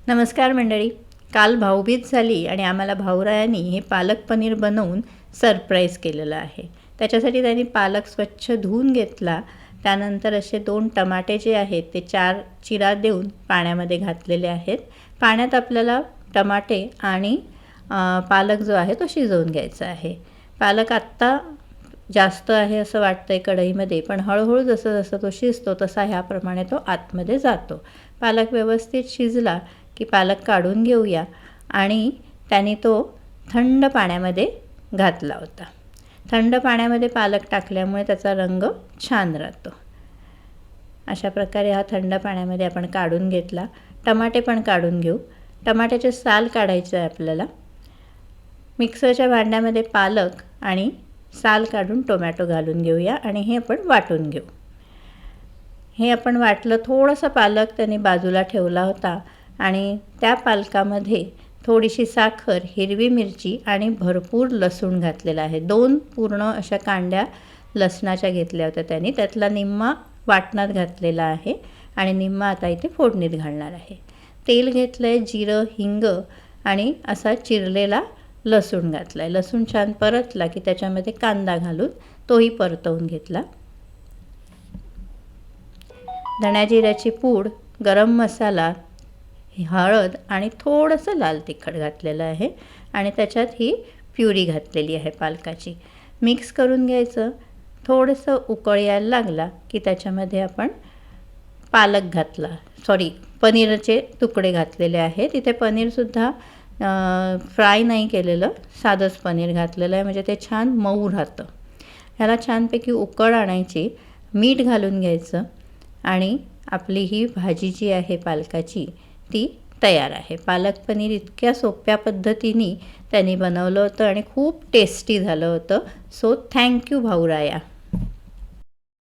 नमस्कार मंडळी. काल भाऊबीज झाली आणि आम्हाला भाऊरायांनी हे पालक पनीर बनवून सरप्राईज केलेलं आहे. त्याच्यासाठी त्यांनी पालक स्वच्छ धुवून घेतला. त्यानंतर असे 2 टमाटे जे आहेत ते 4 चिरा देऊन पाण्यामध्ये घातलेले आहेत. पाण्यात आपल्याला टमाटे आणि पालक जो आहे तो शिजवून घ्यायचा आहे. पालक आत्ता जास्त आहे असं वाटतं आहे कढईमध्ये, पण हळूहळू जसं जसं तो शिजतो तसा ह्याप्रमाणे तो आतमध्ये जातो. पालक व्यवस्थित शिजला की पालक काढून घेऊया आणि त्याने तो थंड पाण्यामध्ये घातला होता. थंड पाण्यामध्ये पालक टाकल्यामुळे त्याचा रंग छान राहतो. अशा प्रकारे हा थंड पाण्यामध्ये आपण काढून घेतला. टमाटे पण काढून घेऊ. टमाट्याचे साल काढायचं आहे आपल्याला. मिक्सरच्या भांड्यामध्ये पालक आणि साल काढून टोमॅटो घालून घेऊया आणि हे आपण वाटून घेऊ. हे आपण वाटलं. थोडंसं पालक त्याने बाजूला ठेवला होता आणि त्या पालकामध्ये थोडीशी साखर, हिरवी मिरची आणि भरपूर लसूण घातलेला आहे. 2 पूर्ण अशा कांड्या लसणाच्या घेतल्या होत्या त्यांनी. त्यातला निम्मा वाटणात घातलेला आहे आणि निम्मा आता इथे फोडणीत घालणार आहे. तेल घेतलं आहे, जिरं, हिंग आणि असा चिरलेला लसूण घातला आहे. लसूण छान परतला की त्याच्यामध्ये कांदा घालून तोही परतवून घेतला. धण्या जिऱ्याची पूड, गरम मसाला, हळद आणि थोडंसं लाल तिखट घातलेलं आहे आणि त्याच्यात ही प्युरी घातलेली आहे पालकाची. मिक्स करून घ्यायचं. थोडंसं उकळ यायला लागला की त्याच्यामध्ये आपण पालक घातला, पनीरचे तुकडे घातलेले आहेत. तिथे पनीरसुद्धा फ्राय नाही केलेलं, साधंच पनीर घातलेलं आहे, म्हणजे ते छान मऊ राहतं. ह्याला छानपैकी उकळ आणायची, मीठ घालून घ्यायचं आणि आपली ही भाजी जी आहे पालकाची ती तयार आहे. पालक पनीर इतक्या सोप्या पद्धतीने त्यांनी बनवलं होतं आणि खूप टेस्टी झालं होतं. So thank you भाऊराया.